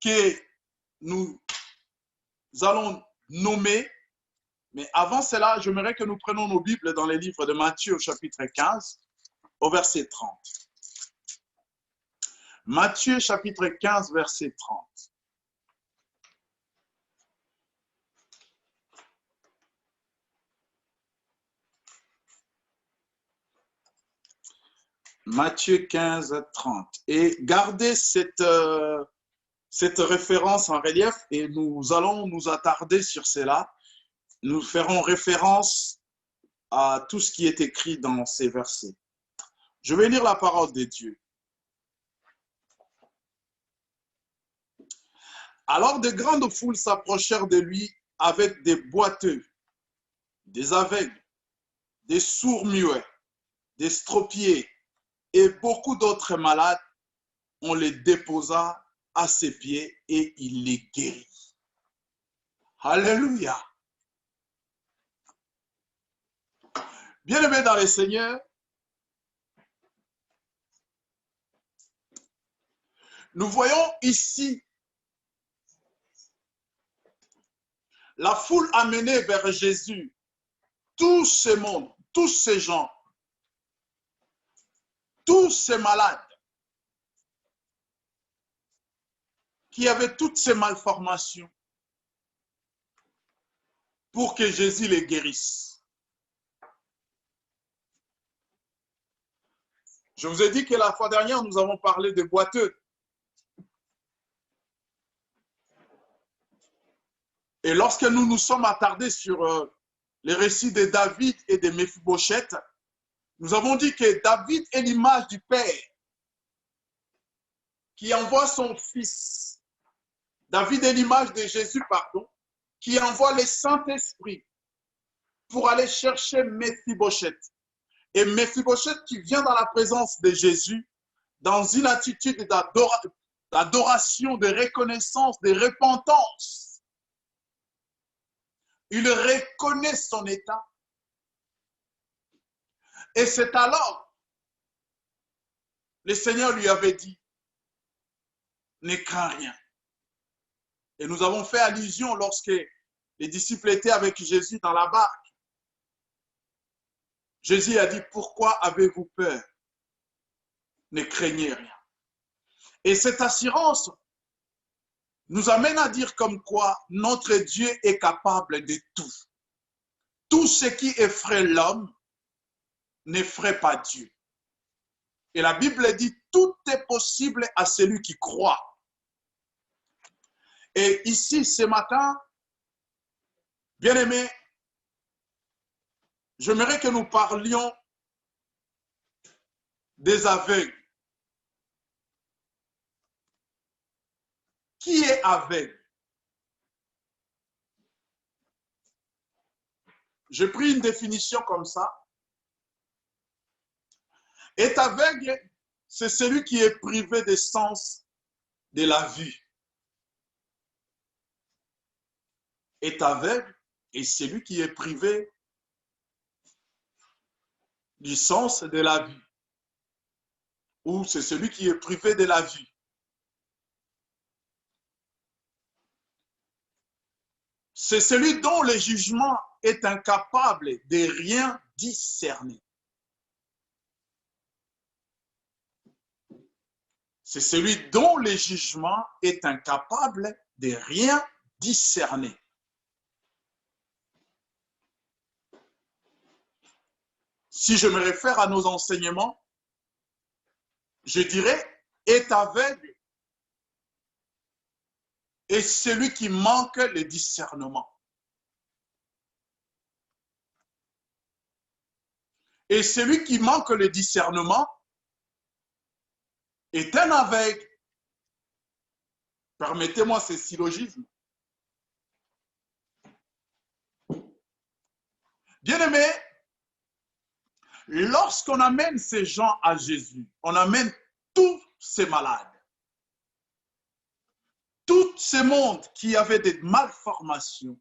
que nous allons nommer. Mais avant cela, j'aimerais que nous prenions nos Bibles dans les livres de Matthieu au chapitre 15, au verset 30. Matthieu chapitre 15, verset 30. Matthieu 15, 30. Et gardez cette référence en relief et nous allons nous attarder sur cela. Nous ferons référence à tout ce qui est écrit dans ces versets. Je vais lire la parole de Dieu. Alors de grandes foules s'approchèrent de lui avec des boiteux, des aveugles, des sourds-muets, des stropiés et beaucoup d'autres malades. On les déposa à ses pieds et il les guérit. Alléluia. Bien-aimés dans le Seigneur, nous voyons ici la foule amenée vers Jésus, tout ce monde, tous ces gens, tous ces malades qui avaient toutes ces malformations pour que Jésus les guérisse. Je vous ai dit que la fois dernière, nous avons parlé des boiteux. Et lorsque nous nous sommes attardés sur les récits de David et de Méphibosheth, nous avons dit que David est l'image du Père qui envoie son fils. David est l'image de Jésus, pardon, qui envoie le Saint-Esprit pour aller chercher Méphibosheth. Et Méphibosheth qui vient dans la présence de Jésus dans une attitude d'adoration, de reconnaissance, de repentance. Il reconnaît son état. Et c'est alors, le Seigneur lui avait dit, ne crains rien. Et nous avons fait allusion lorsque les disciples étaient avec Jésus dans la barque. Jésus a dit, pourquoi avez-vous peur? Ne craignez rien. Et cette assurance nous amène à dire comme quoi notre Dieu est capable de tout. Tout ce qui effraie l'homme n'effraie pas Dieu. Et la Bible dit, tout est possible à celui qui croit. Et ici, ce matin, bien-aimés, j'aimerais que nous parlions des aveugles. Qui est aveugle? J'ai pris une définition comme ça. Est aveugle, c'est celui qui est privé des sens de la vue. Est aveugle et celui qui est privé du sens de la vue. Ou c'est celui qui est privé de la vue. C'est celui dont le jugement est incapable de rien discerner. C'est celui dont le jugement est incapable de rien discerner. Si je me réfère à nos enseignements, je dirais est aveugle et celui qui manque le discernement. Et celui qui manque le discernement est un aveugle. Permettez-moi ce syllogisme. Bien-aimés, lorsqu'on amène ces gens à Jésus, on amène tous ces malades, tous ces mondes qui avaient des malformations,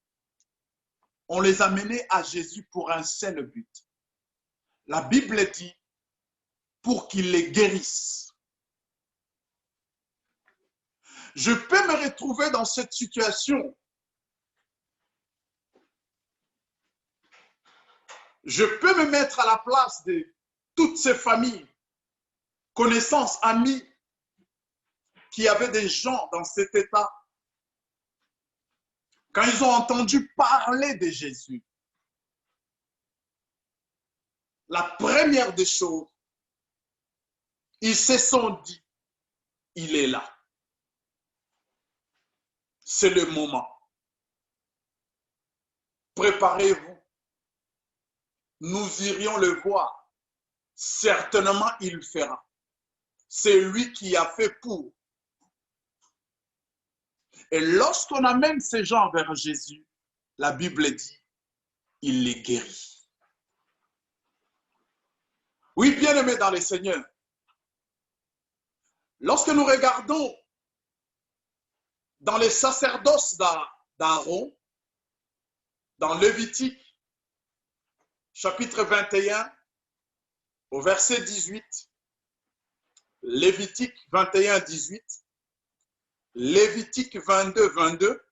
on les amenait à Jésus pour un seul but. La Bible dit pour qu'il les guérisse. Je peux me retrouver dans cette situation. Je peux me mettre à la place de toutes ces familles, connaissances, amis, qui avaient des gens dans cet état. Quand ils ont entendu parler de Jésus, la première des choses, ils se sont dit, il est là. C'est le moment. Préparez-vous. Nous irions le voir. Certainement, il le fera. C'est lui qui a fait pour. Et lorsqu'on amène ces gens vers Jésus, la Bible dit, il les guérit. Oui, bien-aimés dans le Seigneur, lorsque nous regardons dans les sacerdoces d'Aaron, dans Lévitique, chapitre 21, au verset 18, Lévitique 21, 18, Lévitique 22, 22,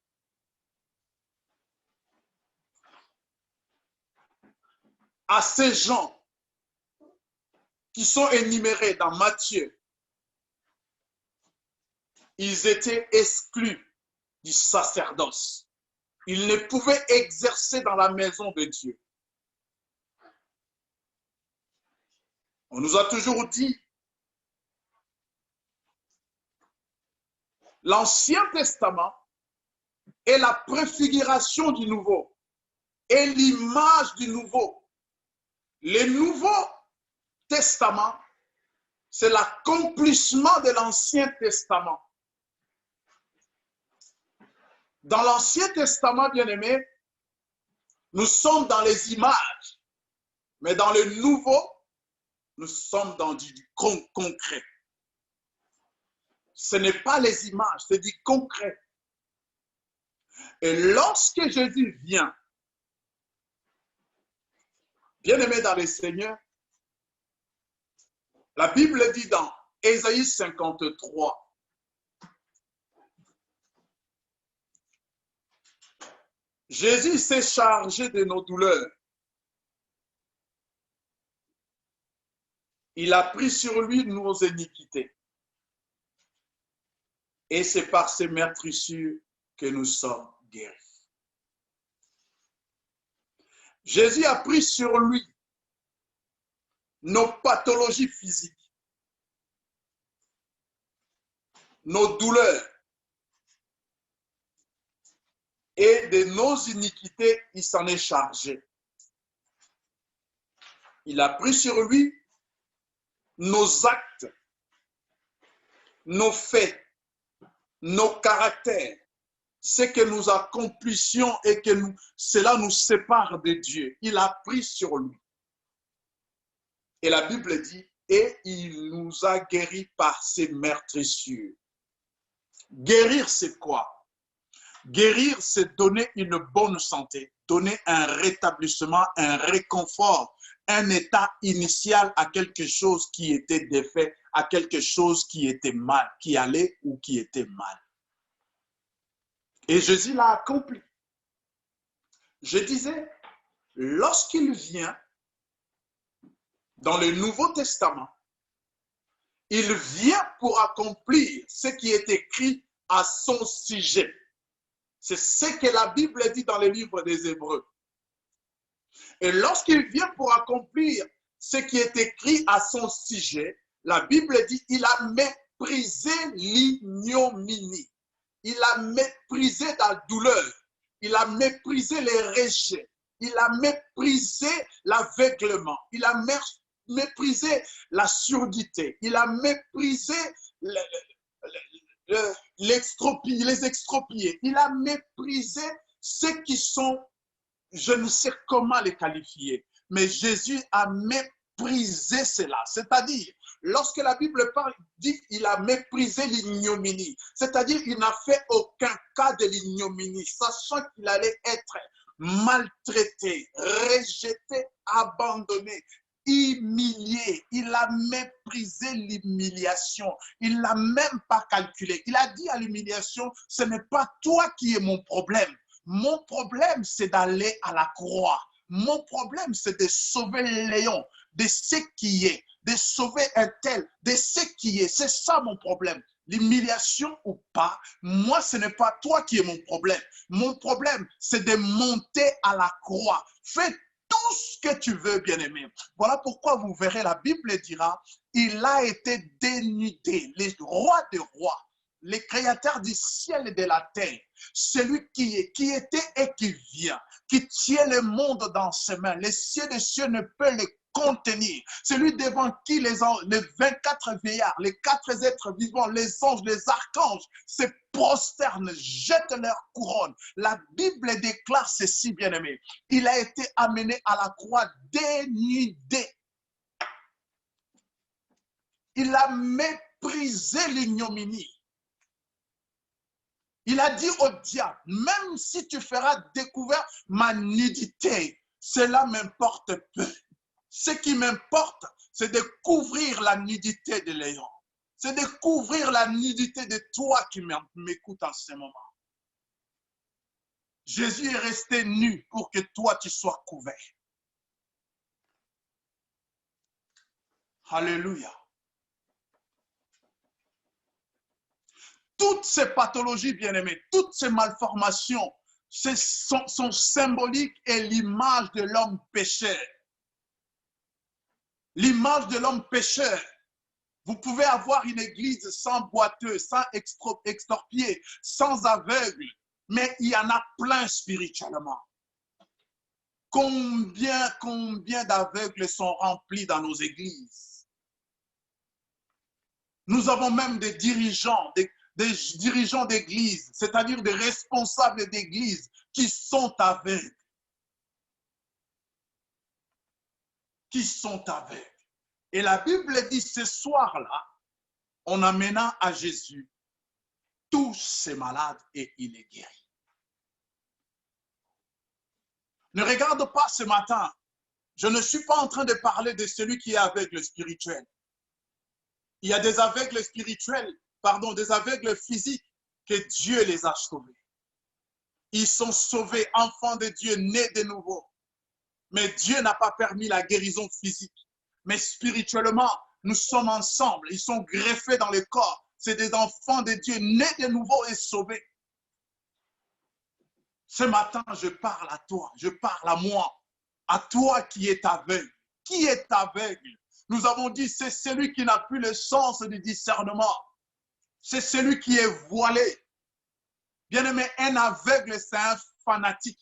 à ces gens qui sont énumérés dans Matthieu, ils étaient exclus du sacerdoce. Ils ne pouvaient exercer dans la maison de Dieu. On nous a toujours dit, l'Ancien Testament est la préfiguration du Nouveau, est l'image du Nouveau. Le Nouveau Testament, c'est l'accomplissement de l'Ancien Testament. Dans l'Ancien Testament, bien-aimé, nous sommes dans les images, mais dans le Nouveau, nous sommes dans du concret. Ce n'est pas les images, c'est du concret. Et lorsque Jésus vient, bien-aimé dans le Seigneur, la Bible dit dans Ésaïe 53, Jésus s'est chargé de nos douleurs. Il a pris sur lui nos iniquités. Et c'est par ses meurtrissures que nous sommes guéris. Jésus a pris sur lui nos pathologies physiques, nos douleurs, et de nos iniquités, il s'en est chargé. Il a pris sur lui nos actes, nos faits, nos caractères, ce que nous accomplissions et que cela nous sépare de Dieu. Il a pris sur lui. Et la Bible dit, et il nous a guéris par ses meurtrissures. Guérir, c'est quoi? Guérir, c'est donner une bonne santé, donner un rétablissement, un réconfort, un état initial à quelque chose qui était défait, à quelque chose qui était mal, qui allait ou qui était mal. Et Jésus l'a accompli. Je disais, lorsqu'il vient dans le Nouveau Testament, il vient pour accomplir ce qui est écrit à son sujet. C'est ce que la Bible dit dans le livre des Hébreux. Et lorsqu'il vient pour accomplir ce qui est écrit à son sujet, la Bible dit il a méprisé l'ignominie. Il a méprisé la douleur. Il a méprisé les rejets. Il a méprisé l'aveuglement. Il a méprisé la surdité. Il a méprisé les extropiés. Il a méprisé ceux qui sont, je ne sais comment les qualifier, mais Jésus a méprisé cela. C'est-à-dire, lorsque la Bible parle, dit qu'il a méprisé l'ignominie, c'est-à-dire qu'il n'a fait aucun cas de l'ignominie, sachant qu'il allait être maltraité, rejeté, abandonné, humilié. Il a méprisé l'humiliation. Il ne l'a même pas calculé. Il a dit à l'humiliation, ce n'est pas toi qui es mon problème. Mon problème, c'est d'aller à la croix. Mon problème, c'est de sauver Léon, de ce qui est, de sauver un tel, de ce qui est. C'est ça mon problème. L'humiliation ou pas, moi, ce n'est pas toi qui es mon problème. Mon problème, c'est de monter à la croix. Fais tout ce que tu veux, bien-aimé. Voilà pourquoi vous verrez, la Bible dira, il a été dénudé, le roi des rois, le créateur du ciel et de la terre, celui qui est, qui était et qui vient, qui tient le monde dans ses mains. Les cieux des cieux ne peuvent le contenir. Celui devant qui les 24 vieillards, les 4 êtres vivants, les anges, les archanges se prosternent, jettent leur couronne. La Bible déclare ceci, bien-aimé. Il a été amené à la croix dénudé. Il a méprisé l'ignominie. Il a dit au diable, même si tu feras découvrir ma nudité, cela m'importe peu. Ce qui m'importe, c'est de couvrir la nudité de Léon. C'est de couvrir la nudité de toi qui m'écoutes en ce moment. Jésus est resté nu pour que toi, tu sois couvert. Alléluia. Toutes ces pathologies, bien-aimés, toutes ces malformations, sont symboliques et l'image de l'homme pécheur. L'image de l'homme pécheur. Vous pouvez avoir une église sans boiteux, sans extorpié, sans aveugle, mais il y en a plein spirituellement. Combien d'aveugles sont remplis dans nos églises? Nous avons même des dirigeants, des dirigeants d'église, c'est-à-dire des responsables d'église qui sont aveugles. Qui sont aveugles. Et la Bible dit ce soir-là, on amena à Jésus tous ces malades et il est guéri. Ne regarde pas ce matin, je ne suis pas en train de parler de celui qui est aveugle spirituel. Il y a des aveugles spirituels, pardon, des aveugles physiques que Dieu les a sauvés. Ils sont sauvés, enfants de Dieu, nés de nouveau. Mais Dieu n'a pas permis la guérison physique. Mais spirituellement, nous sommes ensemble. Ils sont greffés dans le corps. C'est des enfants de Dieu, nés de nouveau et sauvés. Ce matin, je parle à toi, je parle à moi, à toi qui es aveugle. Qui est aveugle? Nous avons dit, c'est celui qui n'a plus le sens du discernement. C'est celui qui est voilé. Bien-aimé, un aveugle, c'est un fanatique.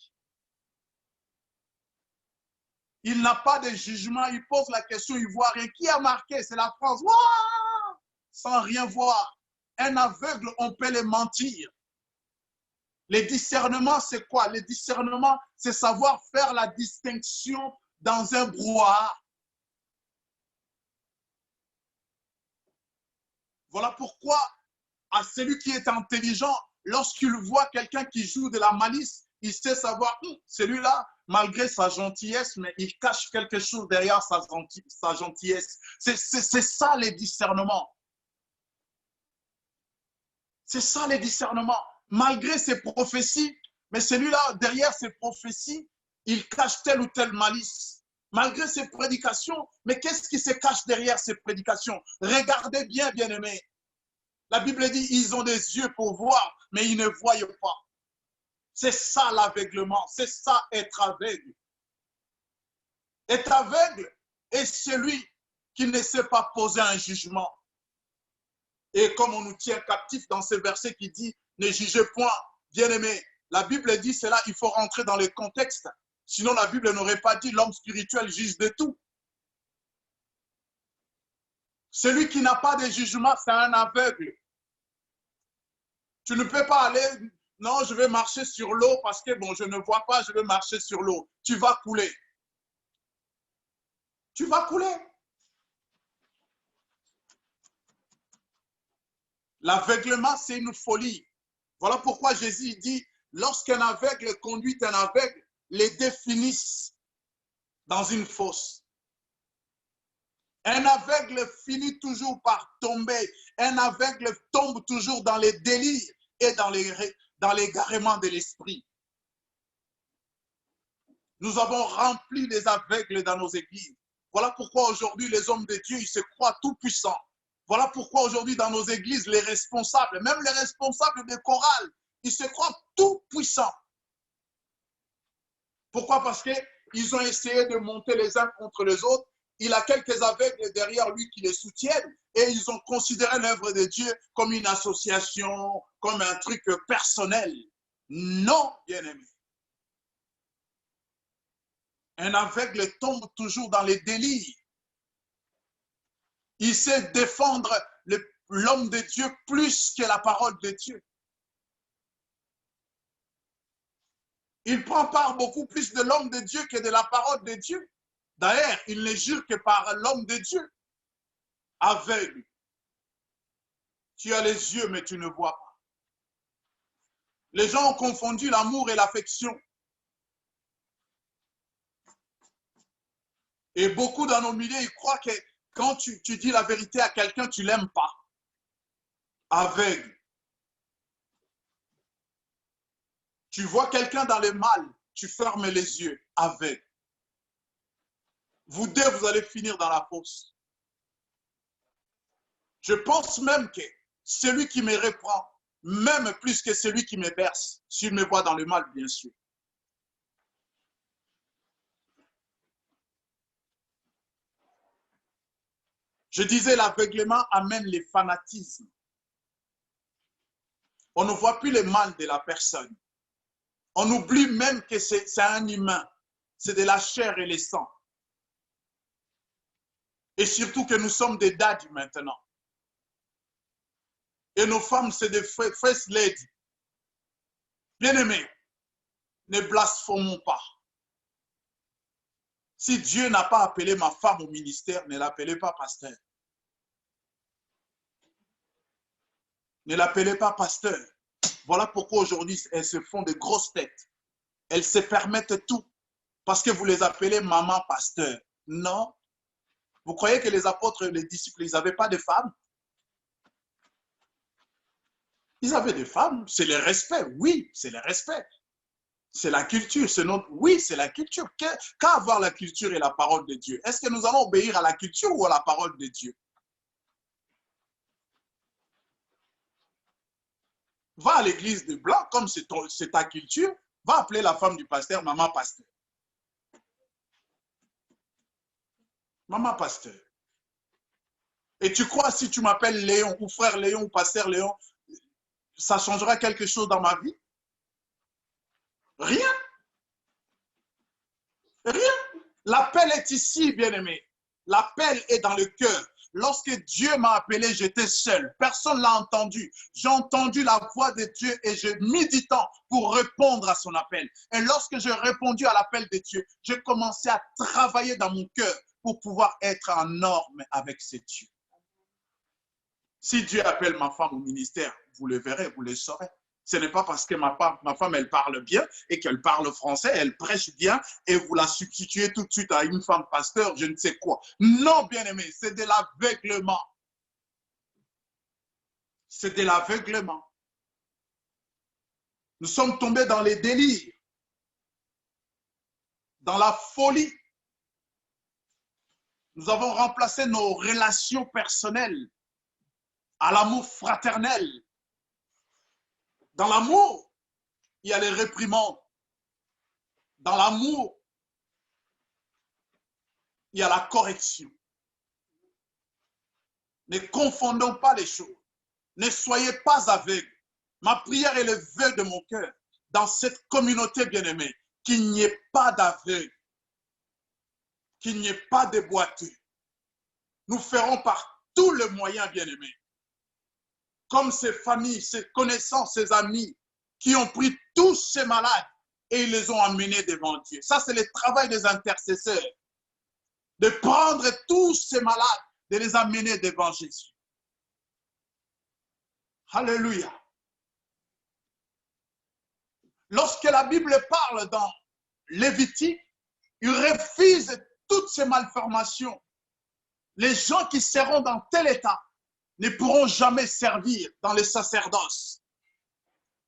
Il n'a pas de jugement, il pose la question, il ne voit rien. Qui a marqué? C'est la France. Wouah! Sans rien voir. Un aveugle, on peut le mentir. Le discernement, c'est quoi? Le discernement, c'est savoir faire la distinction dans un brouhaha. Voilà pourquoi, à celui qui est intelligent, lorsqu'il voit quelqu'un qui joue de la malice, il sait savoir, celui-là, malgré sa gentillesse, mais il cache quelque chose derrière sa gentillesse. C'est ça le discernement. C'est ça le discernement. Malgré ses prophéties, mais celui-là, derrière ses prophéties, il cache telle ou telle malice. Malgré ses prédications, mais qu'est-ce qui se cache derrière ces prédications? Regardez bien, bien-aimés. La Bible dit, ils ont des yeux pour voir, mais ils ne voient pas. C'est ça l'aveuglement, c'est ça être aveugle. Être aveugle est celui qui ne sait pas poser un jugement. Et comme on nous tient captifs dans ce verset qui dit, ne jugez point, bien-aimé, la Bible dit cela, il faut rentrer dans le contexte. Sinon, la Bible n'aurait pas dit l'homme spirituel juge de tout. Celui qui n'a pas de jugement, c'est un aveugle. Tu ne peux pas aller, non, je vais marcher sur l'eau parce que, bon, je ne vois pas, je vais marcher sur l'eau. Tu vas couler. Tu vas couler. L'aveuglement, c'est une folie. Voilà pourquoi Jésus dit, lorsqu'un aveugle conduit un aveugle, les deux finissent dans une fosse. Un aveugle finit toujours par tomber. Un aveugle tombe toujours dans les délires et dans l'égarement de l'esprit. Nous avons rempli les aveugles dans nos églises. Voilà pourquoi aujourd'hui les hommes de Dieu, ils se croient tout puissants. Voilà pourquoi aujourd'hui dans nos églises, les responsables, même les responsables des chorales, ils se croient tout puissants. Pourquoi? Parce qu'ils ont essayé de monter les uns contre les autres. Il a quelques aveugles derrière lui qui les soutiennent et ils ont considéré l'œuvre de Dieu comme une association, comme un truc personnel. Non, bien-aimé. Un aveugle tombe toujours dans les délires. Il sait défendre l'homme de Dieu plus que la parole de Dieu. Il prend part beaucoup plus de l'homme de Dieu que de la parole de Dieu. D'ailleurs, il ne jure que par l'homme de Dieu. Aveugle. Tu as les yeux, mais tu ne vois pas. Les gens ont confondu l'amour et l'affection. Et beaucoup dans nos milieux, ils croient que quand tu dis la vérité à quelqu'un, tu ne l'aimes pas. Aveugle. Tu vois quelqu'un dans le mal, tu fermes les yeux. Aveugle. Vous deux, vous allez finir dans la fosse. Je pense même que celui qui me reprend, même plus que celui qui me berce, s'il me voit dans le mal, bien sûr. Je disais, l'aveuglement amène les fanatismes. On ne voit plus le mal de la personne. On oublie même que c'est un humain. C'est de la chair et le sang. Et surtout que nous sommes des daddies maintenant. Et nos femmes, c'est des first ladies. Bien-aimés, ne blasphémons pas. Si Dieu n'a pas appelé ma femme au ministère, ne l'appelez pas pasteur. Ne l'appelez pas pasteur. Voilà pourquoi aujourd'hui, elles se font de grosses têtes. Elles se permettent tout. Parce que vous les appelez maman pasteur. Non. Vous croyez que les apôtres et les disciples, ils n'avaient pas de femmes? Ils avaient des femmes. C'est le respect. Oui, c'est le respect. C'est la culture. Oui, c'est la culture. Qu'avoir la culture et la parole de Dieu? Est-ce que nous allons obéir à la culture ou à la parole de Dieu? Va à l'église de blanc, comme c'est ta culture. Va appeler la femme du pasteur maman pasteur. Maman pasteur. Et tu crois si tu m'appelles Léon ou frère Léon ou pasteur Léon, ça changera quelque chose dans ma vie? Rien. Rien. L'appel est ici, bien-aimé. L'appel est dans le cœur. Lorsque Dieu m'a appelé, j'étais seul. Personne ne l'a entendu. J'ai entendu la voix de Dieu et j'ai mis du temps pour répondre à son appel. Et lorsque j'ai répondu à l'appel de Dieu, j'ai commencé à travailler dans mon cœur pour pouvoir être en norme avec ce Dieu. Si Dieu appelle ma femme au ministère, vous le verrez, vous le saurez. Ce n'est pas parce que ma femme, elle parle bien et qu'elle parle français, elle prêche bien et vous la substituez tout de suite à une femme pasteur, je ne sais quoi. Non, bien-aimé, c'est de l'aveuglement. C'est de l'aveuglement. Nous sommes tombés dans les délires, dans la folie. Nous avons remplacé nos relations personnelles à l'amour fraternel. Dans l'amour, il y a les réprimandes. Dans l'amour, il y a la correction. Ne confondons pas les choses. Ne soyez pas aveugles. Ma prière est le vœu de mon cœur. Dans cette communauté bien-aimée, qu'il n'y ait pas d'aveugles, qu'il n'y ait pas de boiteux. Nous ferons par tous les moyens bien-aimés. Comme ces familles, ces connaissances, ces amis qui ont pris tous ces malades et ils les ont amenés devant Dieu. Ça, c'est le travail des intercesseurs. De prendre tous ces malades, de les amener devant Jésus. Alléluia. Lorsque la Bible parle dans Lévitique, il refuse toutes ces malformations. les gens qui seront dans tel état ne pourront jamais servir dans les sacerdoces.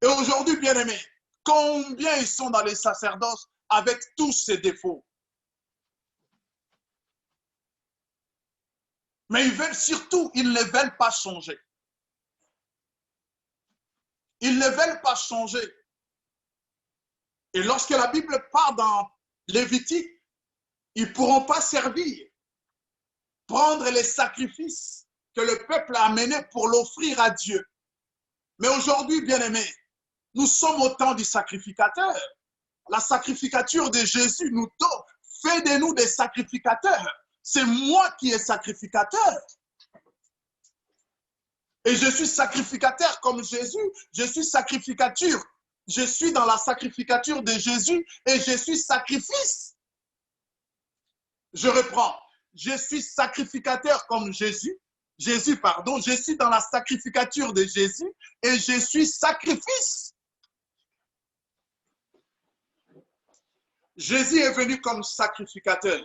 Et aujourd'hui, bien-aimés, combien ils sont dans les sacerdoces avec tous ces défauts? Mais ils veulent surtout, ils ne veulent pas changer. Ils ne veulent pas changer. Et lorsque la Bible parle dans Lévitique, ils ne pourront pas servir, prendre les sacrifices que le peuple a amenés pour l'offrir à Dieu. Mais aujourd'hui, bien-aimés, nous sommes au temps du sacrificateur. La sacrificature de Jésus nous donne, fait de nous des sacrificateurs. C'est moi qui est sacrificateur. Et je suis sacrificateur comme Jésus. Je suis sacrificature. Je suis dans la sacrificature de Jésus et je suis sacrifice. Je reprends. Je suis sacrificateur comme Jésus. Je suis dans la sacrificature de Jésus et je suis sacrifice. Jésus est venu comme sacrificateur.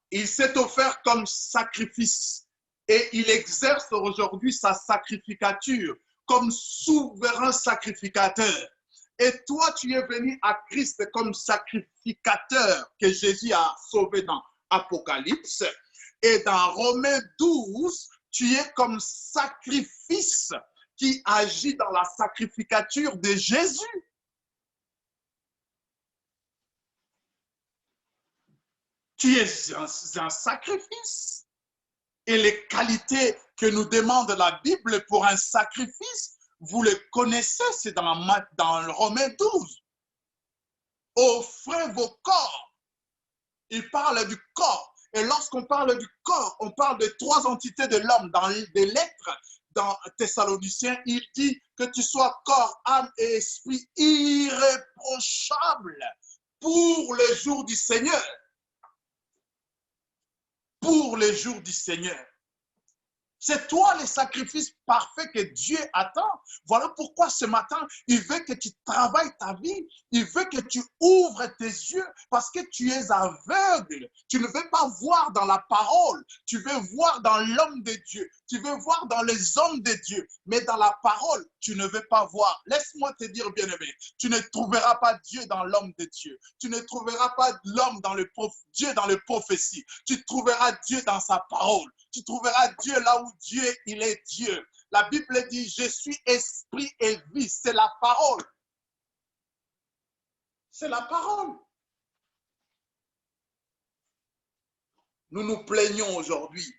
Il s'est offert comme sacrifice et il exerce aujourd'hui sa sacrificature comme souverain sacrificateur. Et toi, tu es venu à Christ comme sacrificateur que Jésus a sauvé dans Apocalypse. Et dans Romains 12, tu es comme sacrifice qui agit dans la sacrificature de Jésus. Tu es un sacrifice. Et les qualités que nous demande la Bible pour un sacrifice, vous les connaissez, c'est dans Romains 12. Offrez vos corps. Il parle du corps. Et lorsqu'on parle du corps, on parle de trois entités de l'homme. Dans les lettres, dans Thessaloniciens, il dit que tu sois corps, âme et esprit irréprochable pour le jour du Seigneur. Pour les jours du Seigneur. C'est toi le sacrifice parfait que Dieu attend. Voilà pourquoi ce matin, il veut que tu travailles ta vie. Il veut que tu ouvres tes yeux parce que tu es aveugle. Tu ne veux pas voir dans la parole. Tu veux voir dans l'homme de Dieu. Tu veux voir dans les hommes de Dieu. Mais dans la parole, tu ne veux pas voir. Laisse-moi te dire, bien-aimé, tu ne trouveras pas Dieu dans l'homme de Dieu. Tu ne trouveras pas l'homme dans Dieu dans les prophéties. Tu trouveras Dieu dans sa parole. Tu trouveras Dieu là où Dieu, il est Dieu. La Bible dit, je suis esprit et vie. C'est la parole. C'est la parole. Nous nous plaignons aujourd'hui.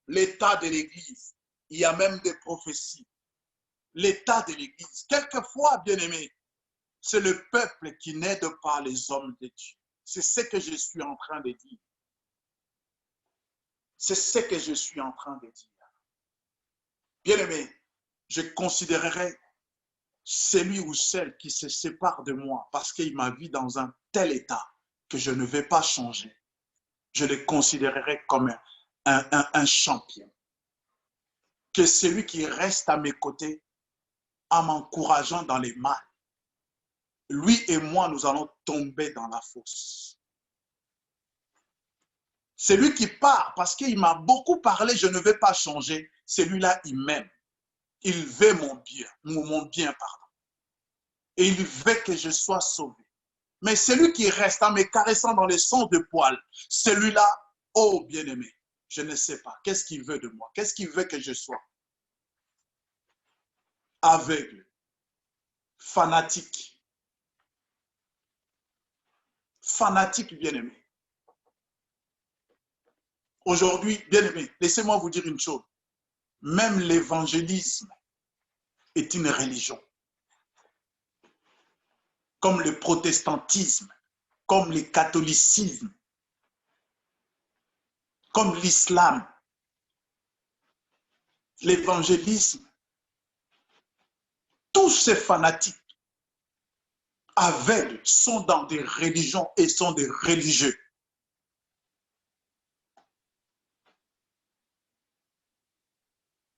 L'état de l'Église. Il y a même des prophéties. L'état de l'Église. Quelquefois, bien-aimé, c'est le peuple qui n'aide pas les hommes de Dieu. C'est ce que je suis en train de dire. C'est ce que je suis en train de dire. Bien-aimé, je considérerai celui ou celle qui se sépare de moi parce qu'il m'a vu dans un tel état que je ne vais pas changer. Je le considérerai comme un champion. Que celui qui reste à mes côtés en m'encourageant dans les mal, lui et moi, nous allons tomber dans la fosse. Celui qui part parce qu'il m'a beaucoup parlé, je ne vais pas changer. Celui-là, il m'aime. Il veut mon bien, pardon. Et il veut que je sois sauvé. Mais celui qui reste en me caressant dans les sons de poil, celui-là, oh bien-aimé, je ne sais pas. Qu'est-ce qu'il veut de moi? Qu'est-ce qu'il veut que je sois? Aveugle, fanatique. Fanatique, bien-aimé. Aujourd'hui, bien-aimé, laissez-moi vous dire une chose. Même l'évangélisme est une religion. Comme le protestantisme, comme le catholicisme, comme l'islam, l'évangélisme, tous ces fanatiques aveugles sont dans des religions et sont des religieux.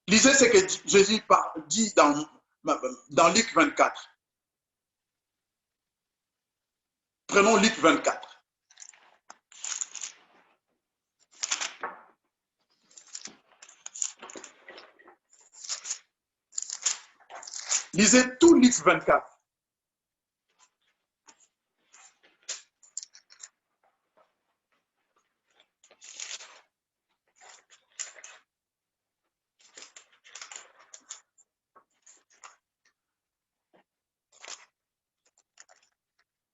Lisez ce que Jésus dit dans Luc 24. Prenons Luc 24. Lisez tout Luc 24.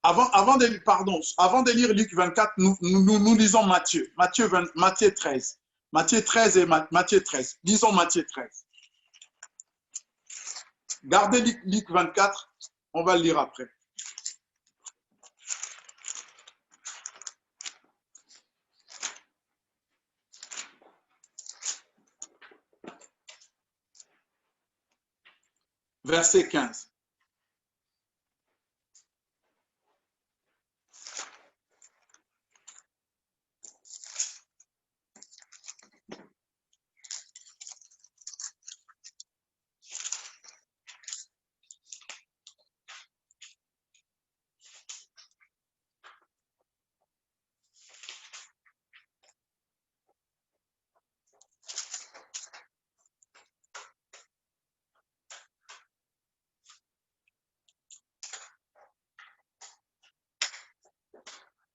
Avant de lire Luc 24, nous lisons Matthieu. Matthieu 13. Matthieu 13 et Matthieu 13. Lisons Matthieu 13. Gardez Luc 24, on va le lire après. Verset 15.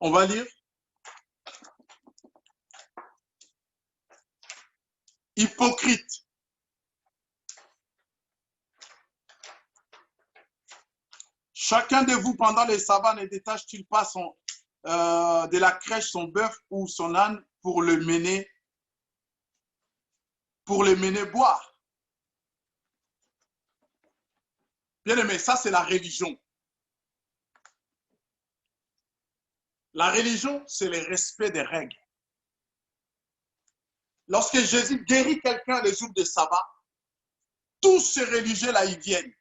On va lire. Hypocrite. Chacun de vous, pendant les sabbats, ne détache-t-il pas de la crèche son bœuf ou son âne pour le mener boire? Bien aimé, ça c'est la religion. La religion, c'est le respect des règles. Lorsque Jésus guérit quelqu'un le jour de sabbat, tous ces religieux-là, ils viennent.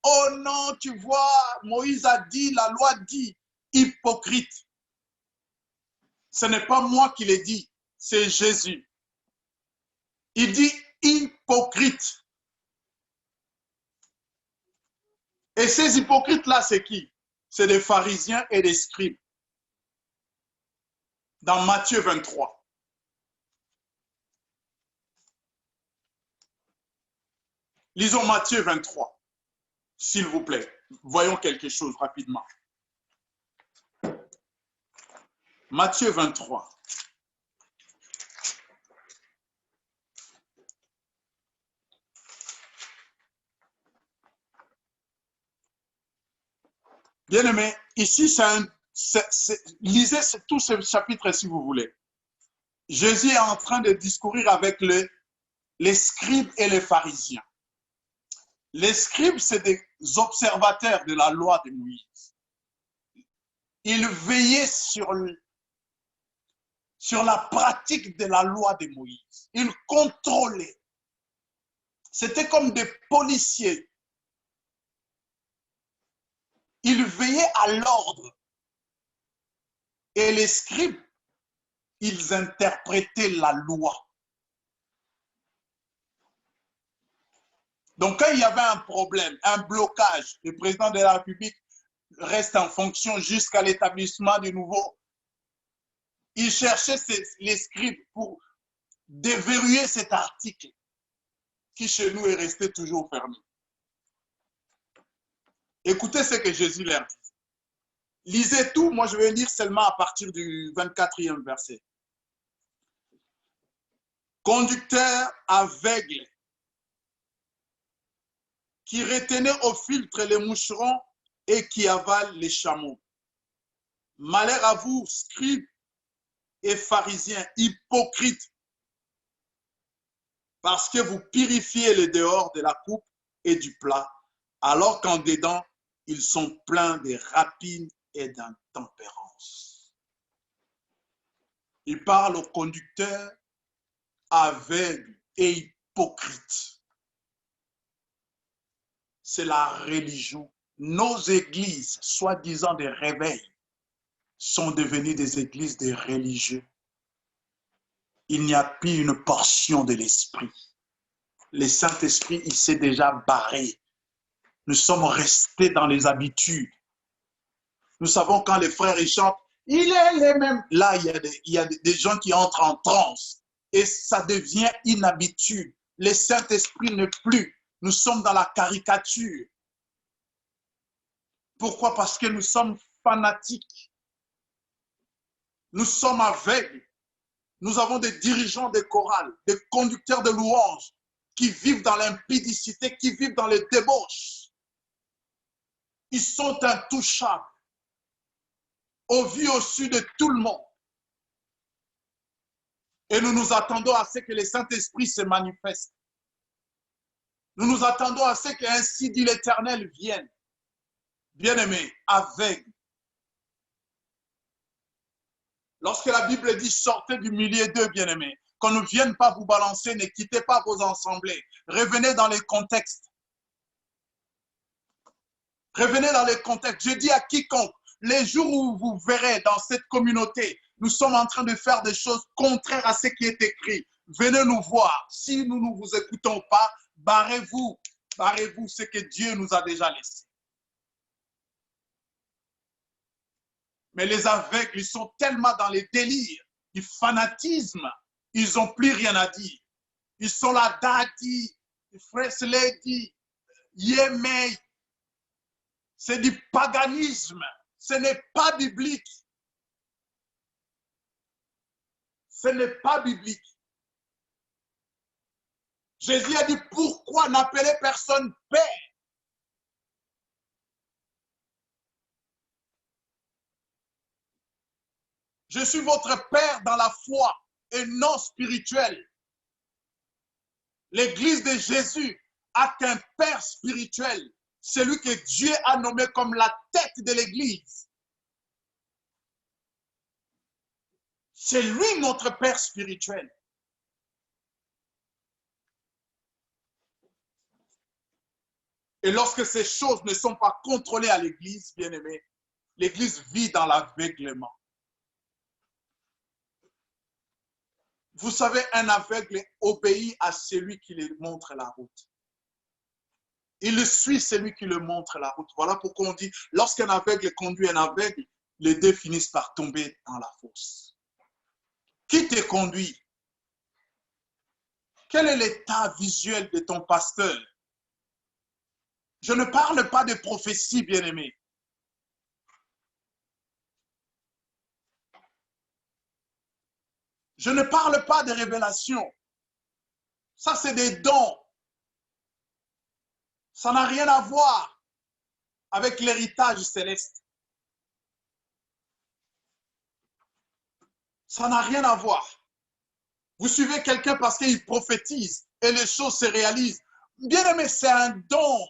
Oh non, tu vois, Moïse a dit, la loi dit, hypocrite. Ce n'est pas moi qui l'ai dit, c'est Jésus. Il dit hypocrite. Et ces hypocrites-là, c'est qui? C'est des pharisiens et des scribes. Dans Matthieu 23. Lisons Matthieu 23, s'il vous plaît. Voyons quelque chose rapidement. Matthieu 23. Bien-aimé, ici, lisez tout ce chapitre si vous voulez. Jésus est en train de discourir avec les scribes et les pharisiens. Les scribes, c'est des observateurs de la loi de Moïse. Ils veillaient sur la pratique de la loi de Moïse. Ils contrôlaient. C'était comme des policiers. Ils veillaient à l'ordre. Et les scribes, ils interprétaient la loi. Donc, quand il y avait un problème, un blocage, le président de la République reste en fonction jusqu'à l'établissement du nouveau. Il cherchait les scribes pour déverrouiller cet article qui chez nous est resté toujours fermé. Écoutez ce que Jésus leur dit. Lisez tout, moi je vais lire seulement à partir du 24e verset. Conducteur aveugle qui retenait au filtre les moucherons et qui avale les chameaux. Malheur à vous, scribes et pharisiens, hypocrites, parce que vous purifiez le dehors de la coupe et du plat, alors qu'en dedans, ils sont pleins de rapines et d'intempérance. Il parle aux conducteurs aveugles et hypocrites. C'est la religion. Nos églises, soi-disant des réveils, sont devenues des églises de religieux. Il n'y a plus une portion de l'esprit. Le Saint-Esprit, il s'est déjà barré. Nous sommes restés dans les habitudes. Nous savons quand les frères ils chantent, il est les mêmes. Là, il y a des gens qui entrent en transe et ça devient une habitude. Le Saint-Esprit n'est plus. nous sommes dans la caricature. Pourquoi? Parce que nous sommes fanatiques. Nous sommes aveugles. Nous avons des dirigeants de chorales, des conducteurs de louanges qui vivent dans l'impudicité, qui vivent dans les débauches. Ils sont intouchables, au vu au su de tout le monde. Et nous nous attendons à ce que le Saint-Esprit se manifeste. Nous nous attendons à ce qu'ainsi dit l'Éternel vienne. Bien-aimés, aveugle. Lorsque la Bible dit sortez du milieu d'eux, bien-aimés, qu'on ne vienne pas vous balancer, ne quittez pas vos assemblées. Revenez dans les contextes. Revenez dans les contextes. Je dis à quiconque, les jours où vous verrez dans cette communauté, nous sommes en train de faire des choses contraires à ce qui est écrit. Venez nous voir. Si nous ne vous écoutons pas, barrez-vous. Barrez-vous ce que Dieu nous a déjà laissé. Mais les aveugles, ils sont tellement dans les délires, du fanatisme, ils n'ont plus rien à dire. Ils sont là, Daddy, Fresh Lady, Yemei. C'est du paganisme. Ce n'est pas biblique. Ce n'est pas biblique. Jésus a dit, pourquoi n'appeler personne Père? Je suis votre Père dans la foi et non spirituel. L'Église de Jésus a qu'un Père spirituel, celui que Dieu a nommé comme la tête de l'Église. C'est lui notre Père spirituel. Et lorsque ces choses ne sont pas contrôlées à l'Église, bien-aimés, l'Église vit dans l'aveuglement. Vous savez, un aveugle obéit à celui qui lui montre la route. Il suit celui qui lui montre la route. Voilà pourquoi on dit, lorsqu'un aveugle conduit un aveugle, les deux finissent par tomber dans la fosse. Qui te conduit? Quel est l'état visuel de ton pasteur? Je ne parle pas de prophétie, bien-aimé. Je ne parle pas de révélation. Ça, c'est des dons. Ça n'a rien à voir avec l'héritage céleste. Ça n'a rien à voir. Vous suivez quelqu'un parce qu'il prophétise et les choses se réalisent. Bien-aimé, c'est un don.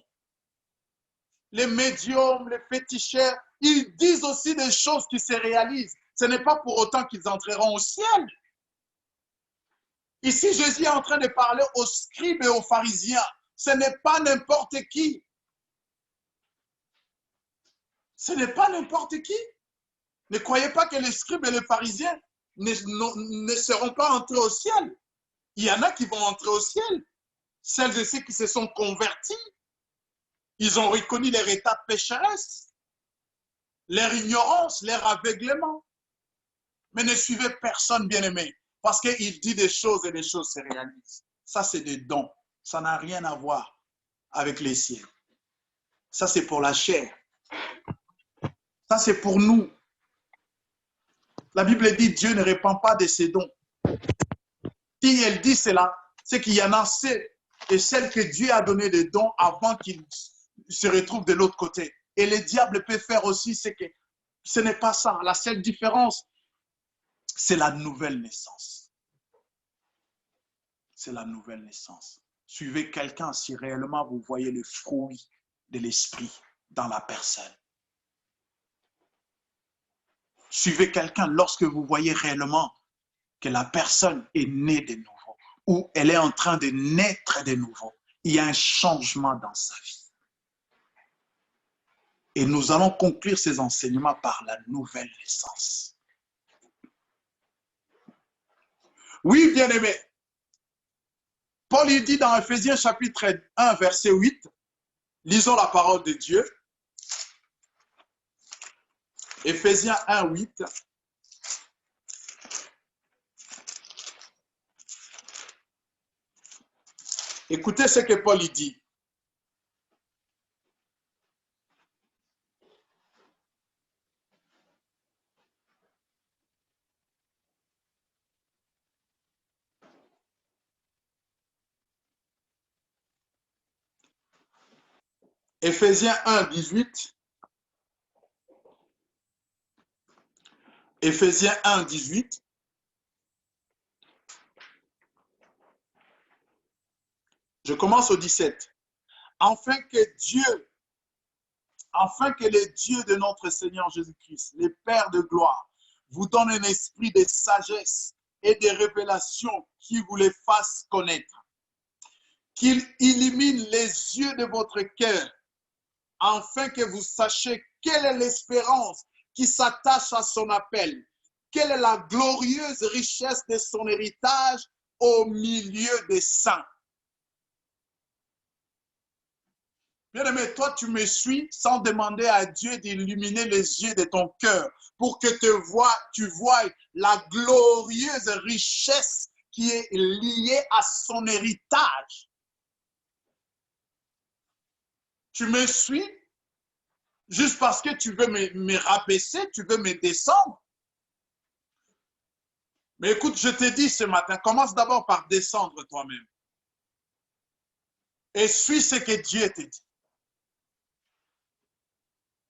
Les médiums, les féticheurs, ils disent aussi des choses qui se réalisent. Ce n'est pas pour autant qu'ils entreront au ciel. Ici, Jésus est en train de parler aux scribes et aux pharisiens. Ce n'est pas n'importe qui. Ce n'est pas n'importe qui. Ne croyez pas que les scribes et les pharisiens ne seront pas entrés au ciel. Il y en a qui vont entrer au ciel. Celles et ceux qui se sont convertis. Ils ont reconnu leur état pécheresse, leur ignorance, leur aveuglement. Mais ne suivez personne, bien-aimé, parce qu'il dit des choses et les choses se réalisent. Ça, c'est des dons. Ça n'a rien à voir avec les ciels. Ça, c'est pour la chair. Ça, c'est pour nous. La Bible dit Dieu ne répand pas de ses dons. Si elle dit cela, c'est qu'il y en a ceux et celles que Dieu a donné des dons avant qu'ils se retrouvent de l'autre côté. Et le diable peut faire aussi ce que ce n'est pas ça. La seule différence, c'est la nouvelle naissance. C'est la nouvelle naissance. Suivez quelqu'un si réellement vous voyez le fruit de l'esprit dans la personne. Suivez quelqu'un lorsque vous voyez réellement que la personne est née de nouveau ou elle est en train de naître de nouveau. Il y a un changement dans sa vie. Et nous allons conclure ces enseignements par la nouvelle naissance. Oui, bien-aimés. Paul il dit dans Ephésiens chapitre 1, verset 8, lisons la parole de Dieu. Ephésiens 1, 8. Écoutez ce que Paul dit. Éphésiens 1, 18. Éphésiens 1, 18. Je commence au 17. Afin que le Dieu de notre Seigneur Jésus-Christ, le Père de gloire, vous donne un esprit de sagesse et de révélation qui vous les fasse connaître. Qu'il illumine les yeux de votre cœur, afin que vous sachiez quelle est l'espérance qui s'attache à son appel, quelle est la glorieuse richesse de son héritage au milieu des saints. Bien-aimé, toi, tu me suis sans demander à Dieu d'illuminer les yeux de ton cœur pour que tu vois la glorieuse richesse qui est liée à son héritage. Tu me suis juste parce que tu veux me rabaisser, tu veux me descendre. Mais écoute, je te dis ce matin, commence d'abord par descendre toi-même. Et suis ce que Dieu te dit.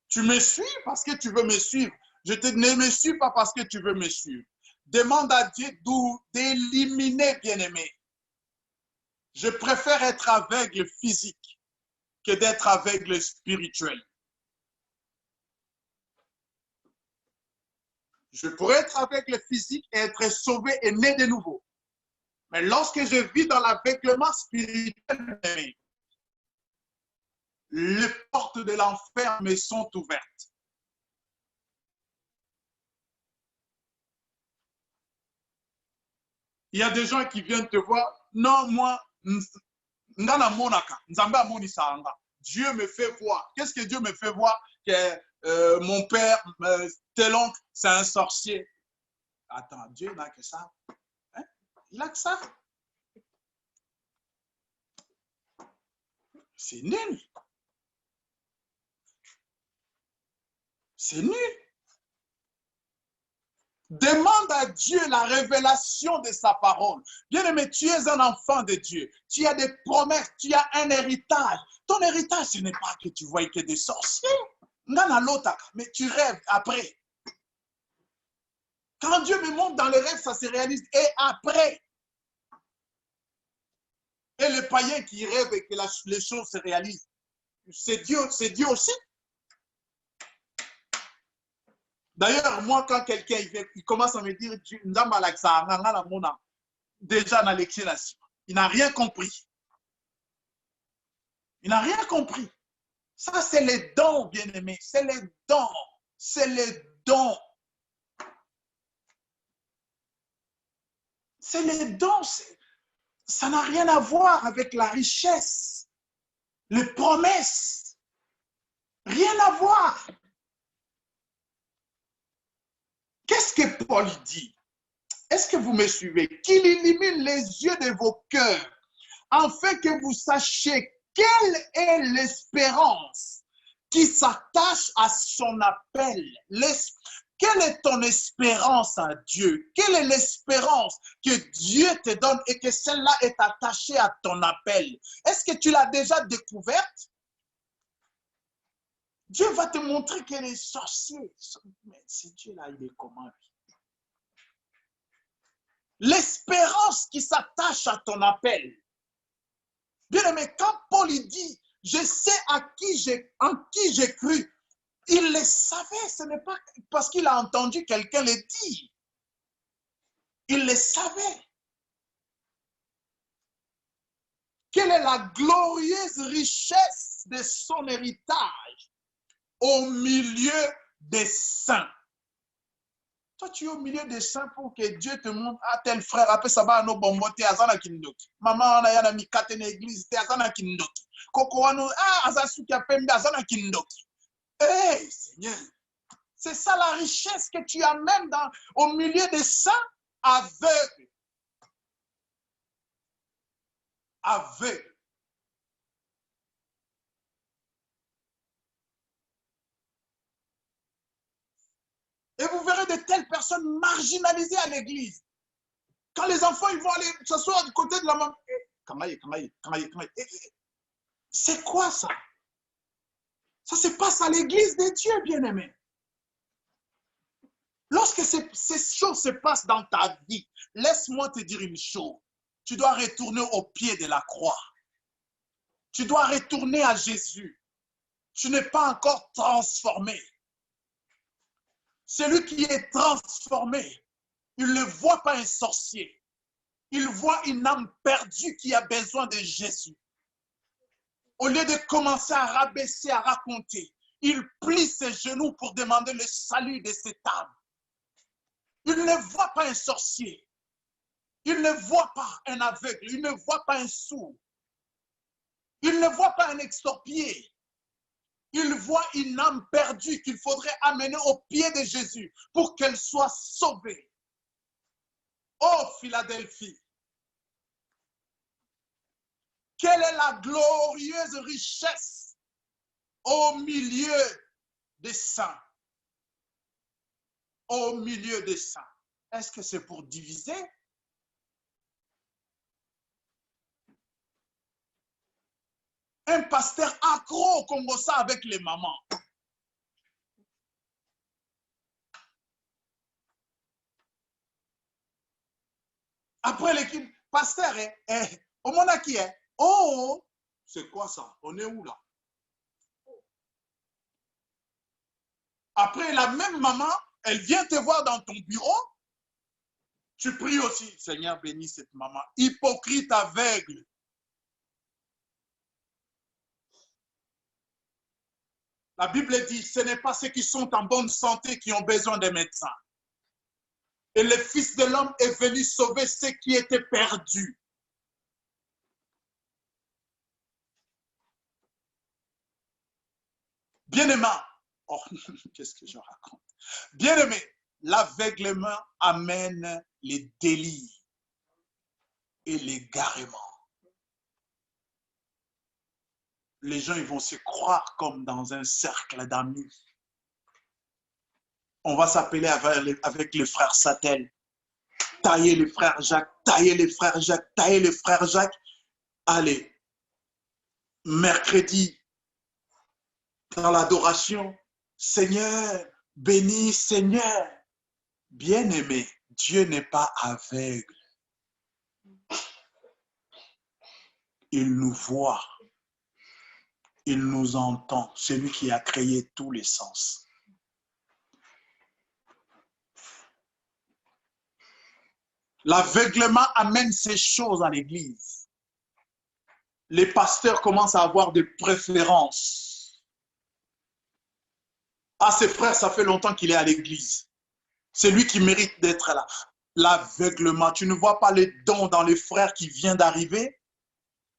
Tu me suis parce que tu veux me suivre. Ne me suis pas parce que tu veux me suivre. Demande à Dieu d'éliminer, bien-aimé. Je préfère être aveugle physique que d'être aveugle spirituel. Je pourrais être aveugle physique et être sauvé et né de nouveau. Mais lorsque je vis dans l'aveuglement spirituel, les portes de l'enfer me sont ouvertes. Il y a des gens qui viennent te voir. Non, moi, Dieu me fait voir. Qu'est-ce que Dieu me fait voir? Que mon père, tel oncle, c'est un sorcier. Attends, Dieu n'a que ça. Hein? Il a que ça. C'est nul. C'est nul. Demande à Dieu la révélation de sa parole. Bien-aimé, tu es un enfant de Dieu. Tu as des promesses, tu as un héritage. Ton héritage, ce n'est pas que tu vois que des sorciers. Mais tu rêves après. Quand Dieu me montre dans les rêves, ça se réalise. Et après. Et le païen qui rêve et que les choses se réalisent. C'est Dieu aussi. D'ailleurs, moi, quand quelqu'un il commence à me dire déjà dans l'excellence, il n'a rien compris. Il n'a rien compris. Ça, c'est les dons, bien-aimés. C'est les dons. C'est les dons. C'est les dons. Ça n'a rien à voir avec la richesse, les promesses. Rien à voir. Qu'est-ce que Paul dit? Est-ce que vous me suivez? Qu'il illumine les yeux de vos cœurs, afin que vous sachiez quelle est l'espérance qui s'attache à son appel. Quelle est ton espérance à Dieu? Quelle est l'espérance que Dieu te donne et que celle-là est attachée à ton appel? Est-ce que tu l'as déjà découverte? Dieu va te montrer que les sorciers, mais ce Dieu-là, il est comment? L'espérance qui s'attache à ton appel. Bien aimé, quand Paul dit, je sais en qui j'ai cru, il le savait, ce n'est pas parce qu'il a entendu quelqu'un le dire. Il le savait. Quelle est la glorieuse richesse de son héritage au milieu des saints? Toi, tu es au milieu des saints pour que Dieu te montre, ah, tel frère, après ça va, nos bombotés, azana kindoki. Maman, on a yana mikate na église, te azana kindoki. Koko wano, ah, azasuki apembe, azana kindoki. Hey, Seigneur, c'est ça la richesse que tu amènes au milieu des saints aveugles. Aveugles. Et vous verrez de telles personnes marginalisées à l'église. Quand les enfants ils vont aller s'asseoir du côté de la maman, c'est quoi ça? Ça se passe à l'église de Dieu, bien-aimé. Lorsque ces choses se passent dans ta vie, laisse-moi te dire une chose. Tu dois retourner au pied de la croix. Tu dois retourner à Jésus. Tu n'es pas encore transformé. Celui qui est transformé, il ne voit pas un sorcier. Il voit une âme perdue qui a besoin de Jésus. Au lieu de commencer à rabaisser, à raconter, il plie ses genoux pour demander le salut de cette âme. Il ne voit pas un sorcier. Il ne voit pas un aveugle. Il ne voit pas un sourd. Il ne voit pas un extorpié. Il voit une âme perdue qu'il faudrait amener au pied de Jésus pour qu'elle soit sauvée. Oh Philadelphie, quelle est la glorieuse richesse au milieu des saints. Au milieu des saints. Est-ce que c'est pour diviser? Un pasteur accro au Congo ça avec les mamans. Après l'équipe, pasteur, au monde qui est? Oh, c'est quoi ça? On est où là? Après, la même maman, elle vient te voir dans ton bureau. Tu pries aussi, Seigneur, bénis cette maman. Hypocrite aveugle. La Bible dit, ce n'est pas ceux qui sont en bonne santé qui ont besoin des médecins. Et le Fils de l'homme est venu sauver ceux qui étaient perdus. Bien-aimé, oh, qu'est-ce que je raconte? Bien-aimé, l'aveuglement amène les délires et l'égarement. Les gens ils vont se croire comme dans un cercle d'amis. On va s'appeler avec les frères Satel. Tailler les frères Jacques, tailler les frères Jacques, tailler les frères Jacques. Allez, mercredi, dans l'adoration, Seigneur, bénis Seigneur. Bien-aimé, Dieu n'est pas aveugle. Il nous voit. Il nous entend, celui qui a créé tous les sens. L'aveuglement amène ces choses à l'église. Les pasteurs commencent à avoir des préférences. Ah, ses frères, ça fait longtemps qu'il est à l'église. C'est lui qui mérite d'être là. L'aveuglement, tu ne vois pas les dons dans les frères qui viennent d'arriver.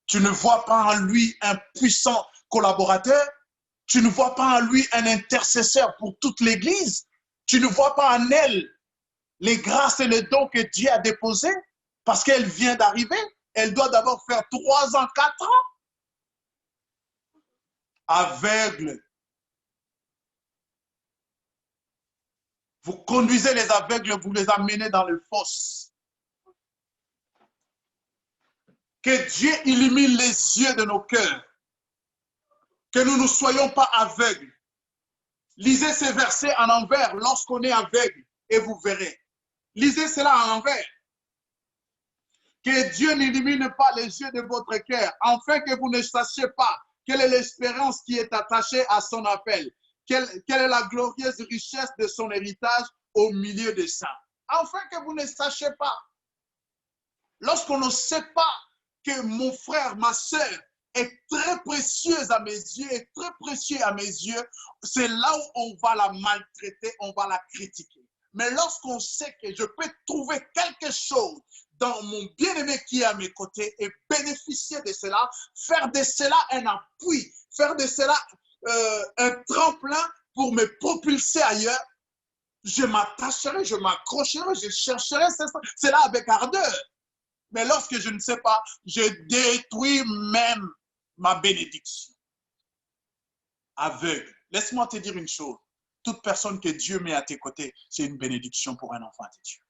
Tu ne vois pas en lui un puissant collaborateur. Tu ne vois pas en lui un intercesseur pour toute l'église. Tu ne vois pas en elle les grâces et les dons que Dieu a déposés parce qu'elle vient d'arriver. Elle doit d'abord faire 3 ans, 4 ans. Aveugle. Vous conduisez les aveugles, vous les amenez dans les fosses. Que Dieu illumine les yeux de nos cœurs. Que nous ne soyons pas aveugles. Lisez ces versets en envers lorsqu'on est aveugle et vous verrez. Lisez cela en envers. Que Dieu n'illumine pas les yeux de votre cœur, afin que vous ne sachiez pas quelle est l'espérance qui est attachée à son appel. Quelle est la glorieuse richesse de son héritage au milieu des saints. Afin que vous ne sachiez pas. Lorsqu'on ne sait pas que mon frère, ma soeur est très précieuse à mes yeux, est très précieux à mes yeux, c'est là où on va la maltraiter, on va la critiquer. Mais lorsqu'on sait que je peux trouver quelque chose dans mon bien-aimé qui est à mes côtés et bénéficier de cela, faire de cela un appui, faire de cela un tremplin pour me propulser ailleurs, je m'attacherai, je m'accrocherai, je chercherai cela avec ardeur. Mais lorsque je ne sais pas, je détruis même ma bénédiction. Aveugle. Laisse-moi te dire une chose. Toute personne que Dieu met à tes côtés, c'est une bénédiction pour un enfant de Dieu.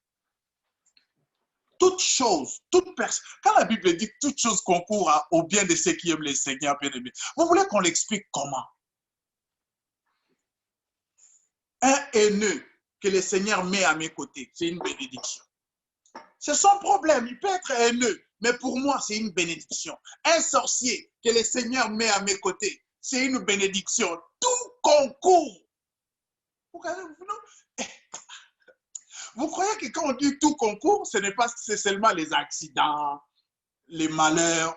Toute chose, toute personne. Quand la Bible dit toute chose concourt au bien de ceux qui aiment le Seigneur bien-aimé, vous voulez qu'on l'explique comment? Un haineux que le Seigneur met à mes côtés, c'est une bénédiction. C'est son problème, il peut être haineux, mais pour moi, c'est une bénédiction. Un sorcier que le Seigneur met à mes côtés, c'est une bénédiction. Tout concourt. Vous croyez que quand on dit tout concourt, ce n'est pas seulement les accidents, les malheurs.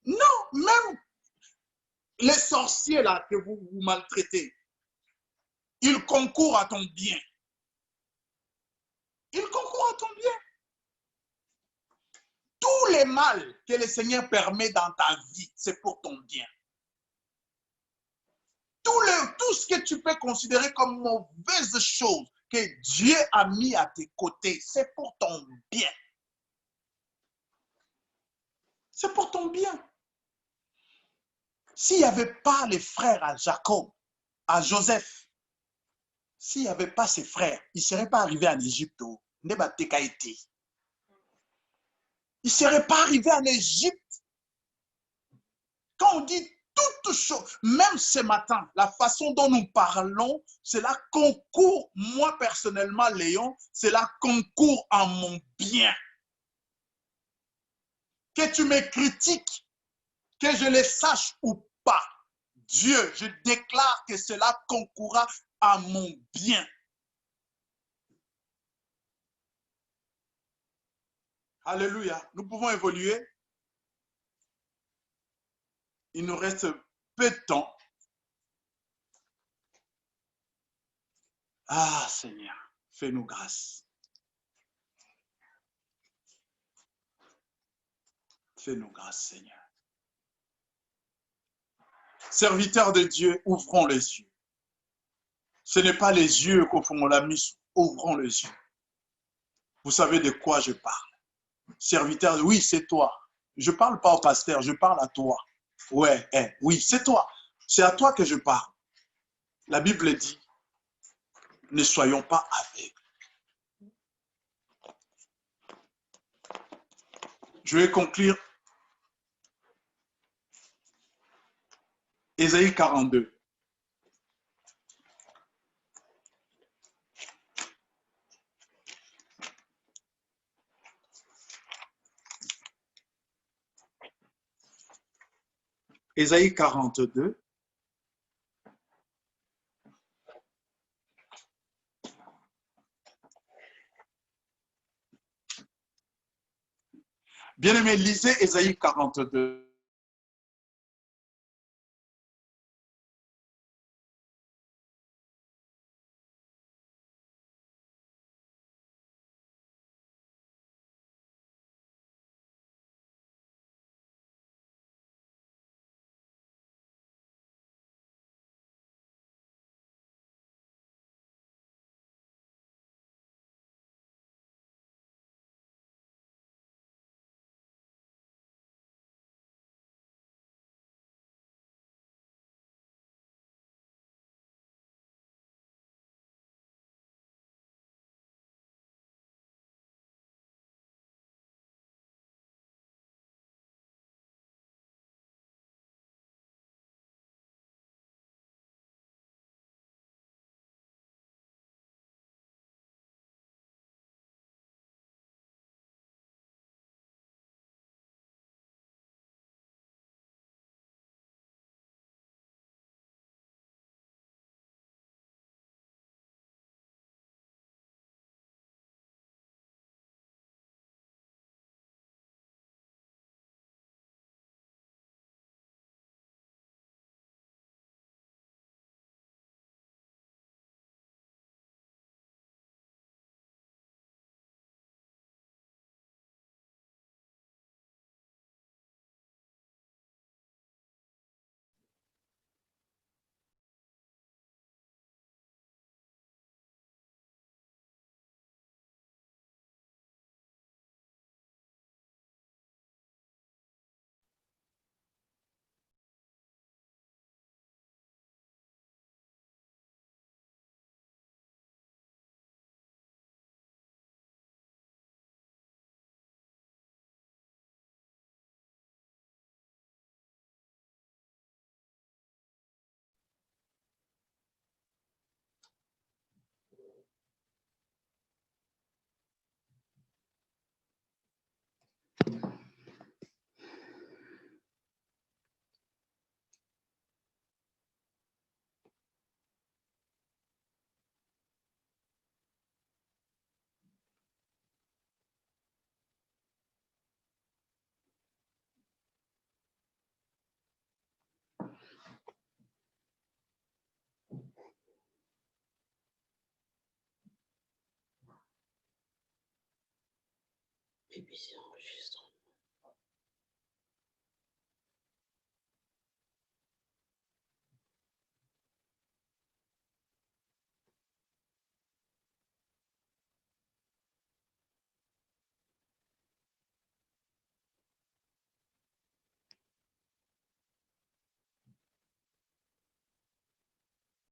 Non, même les sorciers là que vous maltraitez, ils concourent à ton bien. Ils concourent à ton bien. Tous les mal que le Seigneur permet dans ta vie, c'est pour ton bien. Tout ce que tu peux considérer comme mauvaise chose que Dieu a mis à tes côtés, c'est pour ton bien. C'est pour ton bien. S'il n'y avait pas les frères à Jacob, à Joseph, s'il n'y avait pas ses frères, il ne serait pas arrivé en Égypte. Il ne serait pas arrivé en Égypte. Quand on dit toute chose, même ce matin, la façon dont nous parlons, cela concourt, moi personnellement, Léon, cela concourt à mon bien. Que tu me critiques, que je le sache ou pas, Dieu, je déclare que cela concourra à mon bien. Alléluia. Nous pouvons évoluer. Il nous reste peu de temps. Ah, Seigneur, fais-nous grâce. Fais-nous grâce, Seigneur. Serviteurs de Dieu, ouvrons les yeux. Ce n'est pas les yeux qu'on l'a mis, ouvrons les yeux. Vous savez de quoi je parle. Serviteur, oui, c'est toi. Je ne parle pas au pasteur, je parle à toi. Ouais, oui, c'est toi. C'est à toi que je parle. La Bible dit, ne soyons pas aveugles. Je vais conclure. Ésaïe 42. Ésaïe 42. Bien-aimé, lisez Ésaïe 42. puissant, juste